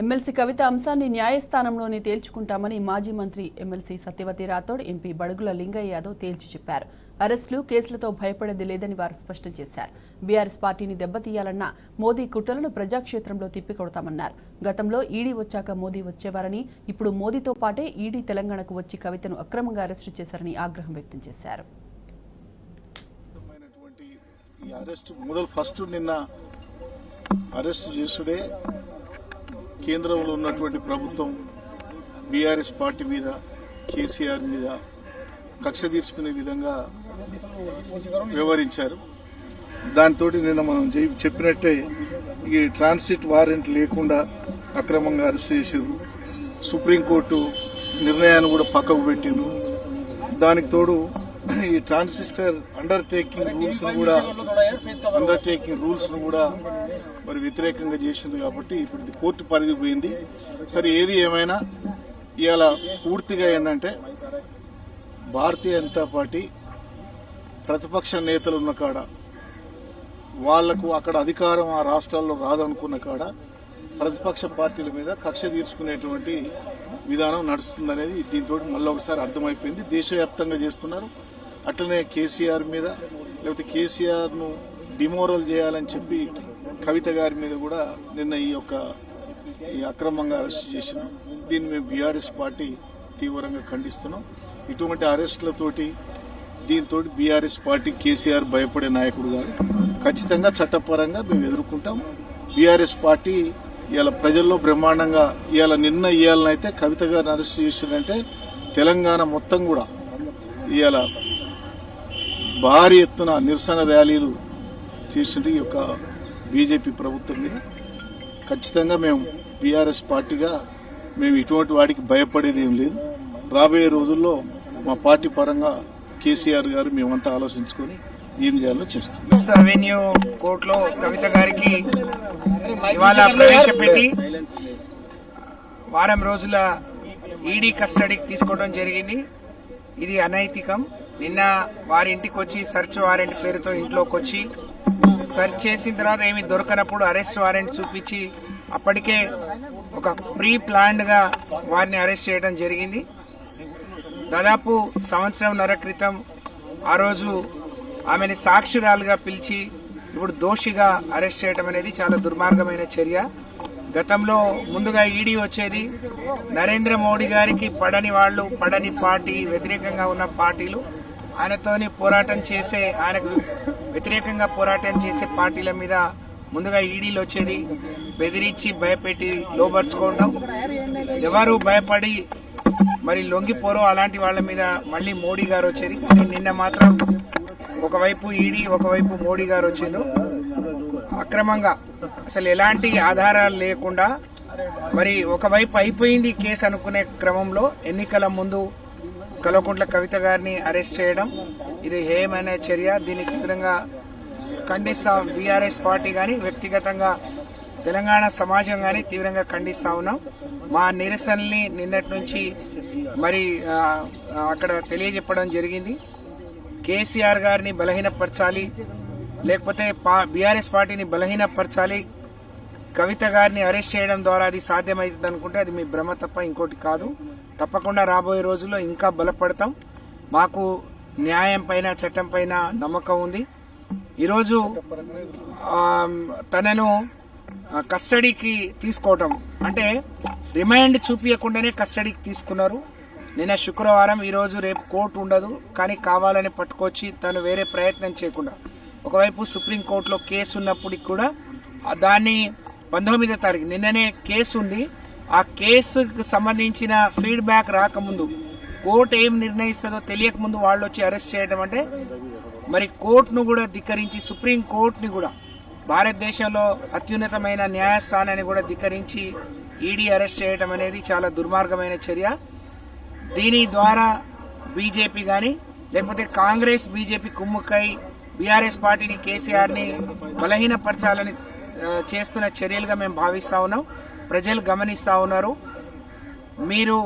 MLC కవిత అంశాన్ని న్యాయస్థానంలోనే తేల్చుకుంటామని మాజీ మంత్రి ఎమ్మెల్సీ సత్యవతి రాథోడ్, ఎంపీ బడుగుల లింగయ్య యాదవ్ తేల్చి చెప్పారు. అరెస్టులు, కేసులతో భయపడేది లేదని వారు స్పష్టం చేశారు. బీఆర్ఎస్ పార్టీని దెబ్బతీయాలన్న మోదీ కుట్రలను ప్రజాక్షేత్రంలో తిప్పికొడతామన్నారు. గతంలో ఈడీ వచ్చాక మోదీ వచ్చేవారని, ఇప్పుడు మోదీతో పాటే ఈడీ తెలంగాణకు వచ్చి కవితను అక్రమంగా అరెస్టు చేశారని ఆగ్రహం వ్యక్తం చేశారు. కేంద్రంలో ఉన్నటువంటి ప్రభుత్వం బీఆర్ఎస్ పార్టీ మీద, కేసీఆర్ మీద కక్ష తీర్చుకునే విధంగా వ్యవహరించారు. దాంతో నిన్న మనం చెప్పినట్టే ఈ ట్రాన్సిట్ వారెంట్ లేకుండా అక్రమంగా అరెస్ట్ చేశారు. సుప్రీంకోర్టు నిర్ణయాన్ని కూడా పక్కకు పెట్టిండ్రు. దానికి తోడు ఈ ట్రాన్సిస్టర్ అండర్టేకింగ్ రూల్స్ ను కూడా మరి వ్యతిరేకంగా చేసింది. కాబట్టి ఇప్పుడు ఇది కోర్టు పరిధి పోయింది. సరే, ఏది ఏమైనా ఇవాళ పూర్తిగా ఏంటంటే భారతీయ జనతా పార్టీ ప్రతిపక్ష నేతలు ఉన్న కాడ, వాళ్లకు అక్కడ అధికారం ఆ రాష్ట్రాల్లో రాదనుకున్న కాడ ప్రతిపక్ష పార్టీల మీద కక్ష తీర్చుకునేటువంటి విధానం నడుస్తుందనేది దీంతో మళ్ళీ ఒకసారి అర్థమైపోయింది. దేశవ్యాప్తంగా చేస్తున్నారు. అట్లనే కేసీఆర్ మీద, లేకపోతే కేసీఆర్ ను డిమోరల్ చేయాలని చెప్పి కవిత గారి మీద కూడా నిన్న ఈ అక్రమంగా అరెస్ట్ చేసినాం. దీన్ని మేము బీఆర్ఎస్ పార్టీ తీవ్రంగా ఖండిస్తున్నాం. ఇటువంటి అరెస్టులతోటి దీంతో బీఆర్ఎస్ పార్టీ, కేసీఆర్ భయపడే నాయకుడు గారు. ఖచ్చితంగా చట్టపరంగా మేము ఎదుర్కొంటాం. బీఆర్ఎస్ పార్టీ ఇవాళ ప్రజల్లో బ్రహ్మాండంగా ఇవాళనైతే కవిత గారిని అరెస్ట్ చేసిందంటే తెలంగాణ మొత్తం కూడా ఇవాళ భారీ ఎత్తున నిరసన ర్యాలీలు చేసింది ఈ యొక్క బీజేపీ ప్రభుత్వం మీద. ఖచ్చితంగా మేము బీఆర్ఎస్ పార్టీగా మేము ఇటువంటి వాడికి భయపడేది ఏం లేదు. రాబోయే రోజుల్లో మా పార్టీ పరంగా కేసీఆర్ గారు మేమంతా ఆలోచించుకొని ఏం చేయాలో చేస్తాం. రెవెన్యూ కోర్టులో కవిత గారికి ఇవాళ ప్రవేశపెట్టి వారం రోజుల ఈడీ కస్టడీకి తీసుకోవడం జరిగింది. ఇది అనైతికం. నిన్న వారి ఇంటికి వచ్చి సర్చ్ వారెంట్ పేరుతో ఇంట్లోకి వచ్చి సర్చ్ చేసిన తర్వాత ఏమి దొరకనప్పుడు అరెస్ట్ వారెంట్ చూపించి అప్పటికే ఒక ప్రీ ప్లాన్డ్ గా వారిని అరెస్ట్ చేయడం జరిగింది. దాదాపు సంవత్సరంన్నర క్రితం ఆ రోజు ఆమెని సాక్షురాలుగా పిలిచి ఇప్పుడు దోషిగా అరెస్ట్ చేయడం అనేది చాలా దుర్మార్గమైన చర్య. గతంలో ముందుగా ఈడీ వచ్చేది, నరేంద్ర మోడీ గారికి పడని వాళ్ళు, పడని పార్టీ, వ్యతిరేకంగా ఉన్న పార్టీలు, ఆయనతోని పోరాటం చేసే, ఆయనకు వ్యతిరేకంగా పోరాటం చేసే పార్టీల మీద ముందుగా ఈడీలు వచ్చేది. బెదిరించి భయపెట్టి లోపరుచుకోవడం, ఎవరు భయపడి మరి లొంగిపోరో అలాంటి వాళ్ళ మీద మళ్లీ మోడీ గారు వచ్చేది. కానీ నిన్న మాత్రం ఒకవైపు ఈడీ, ఒకవైపు మోడీ గారు వచ్చిండ్రు. అక్రమంగా అసలు ఎలాంటి ఆధారాలు లేకుండా మరి ఒకవైపు అయిపోయింది కేసు అనుకునే క్రమంలో ఎన్నికల ముందు కల్వకుంట్ల కవిత గారిని అరెస్ట్ చేయడం ఇది హేయమైన చర్య. దీన్ని తీవ్రంగా ఖండిస్తాం. బీఆర్ఎస్ పార్టీ గాని, వ్యక్తిగతంగా తెలంగాణ సమాజం గాని తీవ్రంగా ఖండిస్తా ఉన్నాం. మా నిరసనల్ని నిన్నటి నుంచి మరి అక్కడ తెలియజెప్పడం జరిగింది. కేసీఆర్ గారిని బలహీనపరచాలి, లేకపోతే బీఆర్ఎస్ పార్టీని బలహీనపరచాలి, కవిత గారిని అరెస్ట్ చేయడం ద్వారా అది సాధ్యమవుతుంది అనుకుంటే అది మీ భ్రమ తప్ప ఇంకోటి కాదు. తప్పకుండా రాబోయే రోజుల్లో ఇంకా బలపడతాం. మాకు న్యాయం పైన, చట్టం పైన నమ్మకం ఉంది. ఈరోజు తనను కస్టడీకి తీసుకోవటం అంటే రిమాండ్ చూపించకుండానే కస్టడీకి తీసుకున్నారు. నిన్న శుక్రవారం, ఈరోజు రేపు కోర్టు ఉండదు, కానీ కావాలని పట్టుకొచ్చి తను వేరే ప్రయత్నం చేయకుండా, ఒకవైపు సుప్రీంకోర్టులో కేసు ఉన్నప్పటికి కూడా దాన్ని 19వ తారీఖు నిన్ననే కేసు ఉంది. ఆ కేసుకు సంబంధించిన ఫీడ్బ్యాక్ రాకముందు, కోర్టు ఏం నిర్ణయిస్తుందో తెలియక ముందు వాళ్ళు వచ్చి అరెస్ట్ చేయడం అంటే మరి కోర్టును కూడా ధిక్కరించి, సుప్రీంకోర్టుని కూడా, భారతదేశంలో అత్యున్నతమైన న్యాయస్థానాన్ని కూడా ధిక్కరించి ఈడీ అరెస్ట్ చేయడం అనేది చాలా దుర్మార్గమైన చర్య. దీని ద్వారా బీజేపీ గాని, లేకపోతే కాంగ్రెస్ బీజేపీ కుమ్ముక్కై బీఆర్ఎస్ పార్టీని, కేసీఆర్ ని బలహీనపరచాలని చేస్తున్న చర్యలుగా మేము భావిస్తా ఉన్నాం. ప్రజలు గమనిస్తా ఉన్నారు. మీరు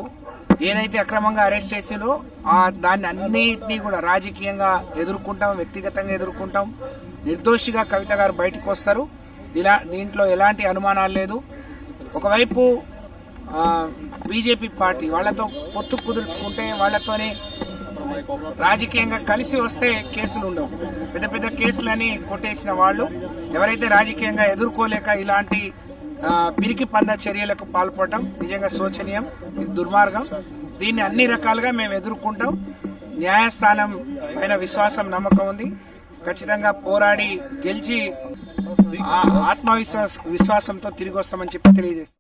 ఏదైతే అక్రమంగా అరెస్ట్ చేసిందో దాన్ని అన్నిటినీ కూడా రాజకీయంగా ఎదుర్కొంటాం, వ్యక్తిగతంగా ఎదుర్కొంటాం. నిర్దోషిగా కవిత గారు బయటకు వస్తారు. దీంట్లో ఎలాంటి అనుమానాలు లేదు. ఒకవైపు బీజేపీ పార్టీ వాళ్ళతో పొత్తు కుదుర్చుకుంటే వాళ్ళతోనే రాజకీయంగా కలిసి వస్తే కేసులు ఉండవు. పెద్ద పెద్ద కేసులని కొట్టేసిన వాళ్ళు ఎవరైతే రాజకీయంగా ఎదుర్కోలేక ఇలాంటి పిరికి పంద చర్యలకు పాల్పడటం నిజంగా శోచనీయం, ఇది దుర్మార్గం. దీన్ని అన్ని రకాలుగా మేము ఎదుర్కొంటాం. న్యాయస్థానం పైన విశ్వాసం, నమ్మకం ఉంది. ఖచ్చితంగా పోరాడి గెలిచి విశ్వాసంతో తిరిగి వస్తామని చెప్పి తెలియజేస్తాం.